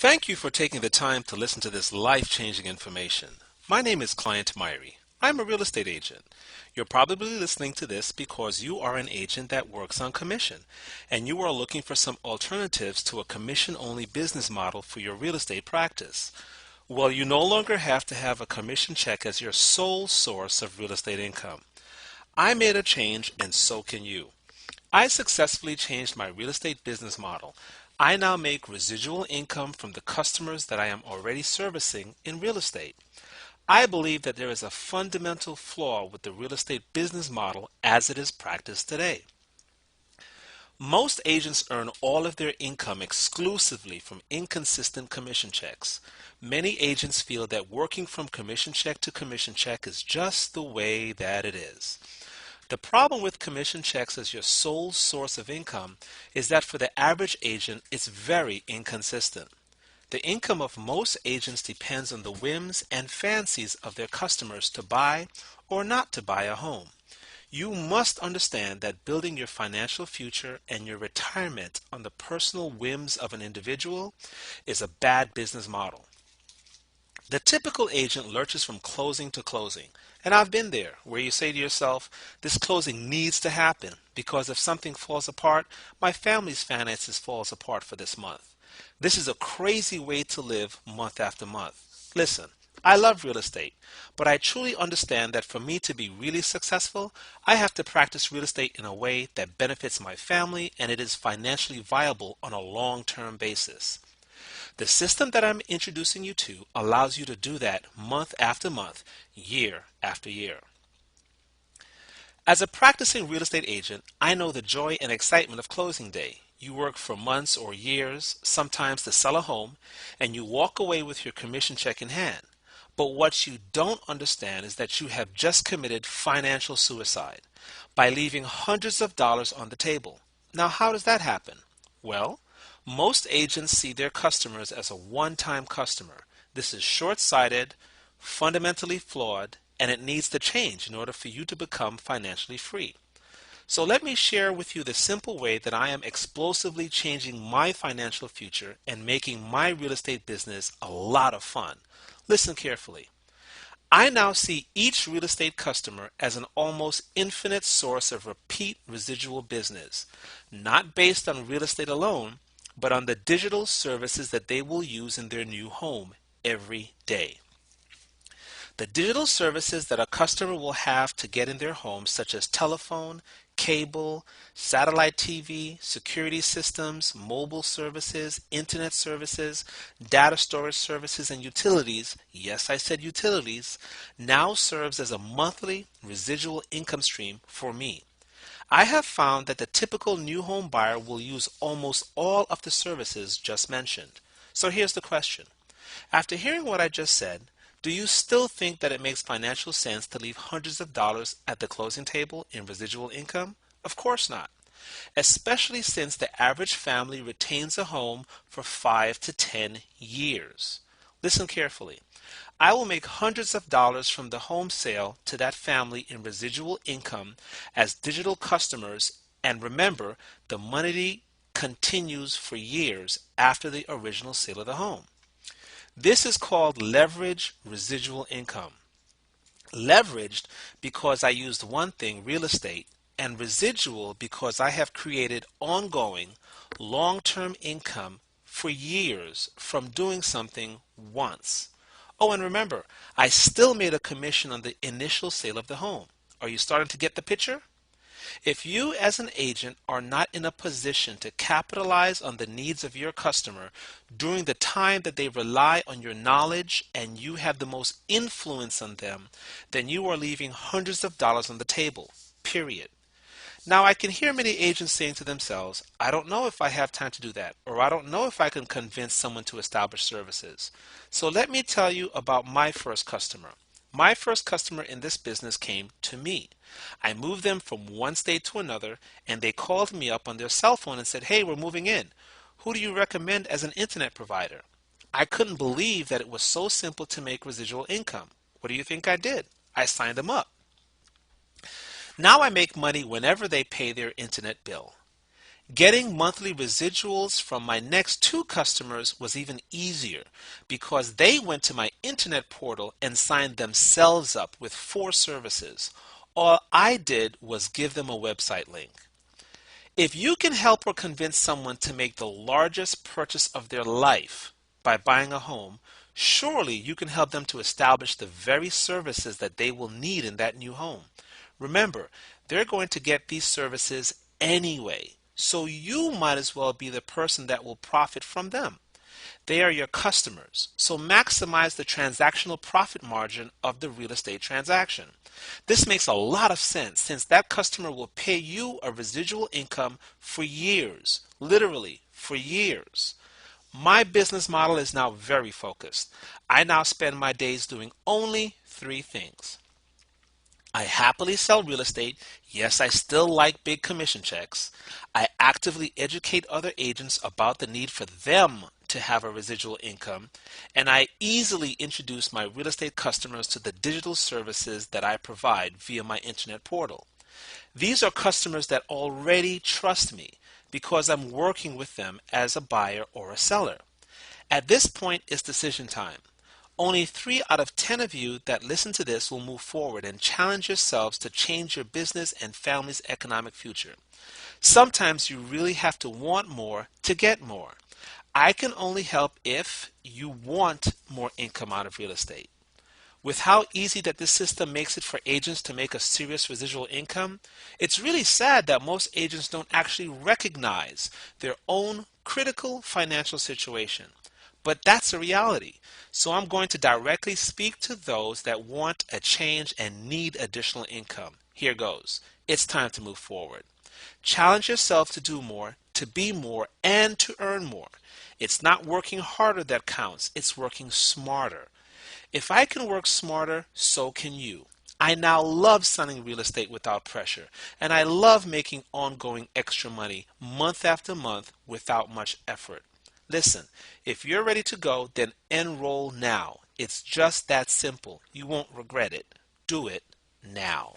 Thank you for taking the time to listen to this life-changing information. My name is Client Myrie. I'm a real estate agent. You're probably listening to this because you are an agent that works on commission, and you are looking for some alternatives to a commission-only business model for your real estate practice. Well, you no longer have to have a commission check as your sole source of real estate income. I made a change, and so can you. I successfully changed my real estate business model. I now make residual income from the customers that I am already servicing in real estate. I believe that there is a fundamental flaw with the real estate business model as it is practiced today. Most agents earn all of their income exclusively from inconsistent commission checks. Many agents feel that working from commission check to commission check is just the way that it is. The problem with commission checks as your sole source of income is that for the average agent, it's very inconsistent. The income of most agents depends on the whims and fancies of their customers to buy or not to buy a home. You must understand that building your financial future and your retirement on the personal whims of an individual is a bad business model. The typical agent lurches from closing to closing. And I've been there, where you say to yourself, this closing needs to happen because if something falls apart, my family's finances falls apart for this month. This is a crazy way to live month after month. Listen, I love real estate, but I truly understand that for me to be really successful, I have to practice real estate in a way that benefits my family and it is financially viable on a long-term basis. The system that I'm introducing you to allows you to do that month after month, year after year. As a practicing real estate agent, I know the joy and excitement of closing day. You work for months or years, sometimes to sell a home, and you walk away with your commission check in hand. But what you don't understand is that you have just committed financial suicide by leaving hundreds of dollars on the table. Now, how does that happen? Well, most agents see their customers as a one-time customer. This is short-sighted, fundamentally flawed, and it needs to change in order for you to become financially free. So let me share with you the simple way that I am explosively changing my financial future and making my real estate business a lot of fun. Listen carefully. I now see each real estate customer as an almost infinite source of repeat residual business, not based on real estate alone, but on the digital services that they will use in their new home every day. The digital services that a customer will have to get in their home, such as telephone, cable, satellite TV, security systems, mobile services, internet services, data storage services, and utilities, yes, I said utilities, now serves as a monthly residual income stream for me. I have found that the typical new home buyer will use almost all of the services just mentioned. So here's the question. After hearing what I just said, do you still think that it makes financial sense to leave hundreds of dollars at the closing table in residual income? Of course not, especially since the average family retains a home for 5 to 10 years. Listen carefully. I will make hundreds of dollars from the home sale to that family in residual income as digital customers, and remember, the money continues for years after the original sale of the home. This is called leverage residual income. Leveraged because I used one thing, real estate, and residual because I have created ongoing, long-term income for years from doing something once. Oh, and remember, I still made a commission on the initial sale of the home. Are you starting to get the picture? If you as an agent are not in a position to capitalize on the needs of your customer during the time that they rely on your knowledge and you have the most influence on them, then you are leaving hundreds of dollars on the table, period. Now, I can hear many agents saying to themselves, I don't know if I have time to do that, or I don't know if I can convince someone to establish services. So let me tell you about my first customer. My first customer in this business came to me. I moved them from one state to another, and they called me up on their cell phone and said, hey, we're moving in. Who do you recommend as an internet provider? I couldn't believe that it was so simple to make residual income. What do you think I did? I signed them up. Now I make money whenever they pay their internet bill. Getting monthly residuals from my next two customers was even easier because they went to my internet portal and signed themselves up with 4 services. All I did was give them a website link. If you can help or convince someone to make the largest purchase of their life by buying a home, surely you can help them to establish the very services that they will need in that new home. Remember, they're going to get these services anyway, so you might as well be the person that will profit from them. They are your customers, so maximize the transactional profit margin of the real estate transaction. This makes a lot of sense since that customer will pay you a residual income for years, literally for years. My business model is now very focused. I now spend my days doing only 3 things. I happily sell real estate. Yes, I still like big commission checks. I actively educate other agents about the need for them to have a residual income. And I easily introduce my real estate customers to the digital services that I provide via my internet portal. These are customers that already trust me because I'm working with them as a buyer or a seller. At this point, it's decision time. Only 3 out of 10 of you that listen to this will move forward and challenge yourselves to change your business and family's economic future. Sometimes you really have to want more to get more. I can only help if you want more income out of real estate. With how easy that this system makes it for agents to make a serious residual income, it's really sad that most agents don't actually recognize their own critical financial situation. But that's a reality. So I'm going to directly speak to those that want a change and need additional income. Here goes. It's time to move forward. Challenge yourself to do more, to be more, and to earn more. It's not working harder that counts, it's working smarter. If I can work smarter, so can you. I now love selling real estate without pressure, and I love making ongoing extra money month after month without much effort. Listen, if you're ready to go, then enroll now. It's just that simple. You won't regret it. Do it now.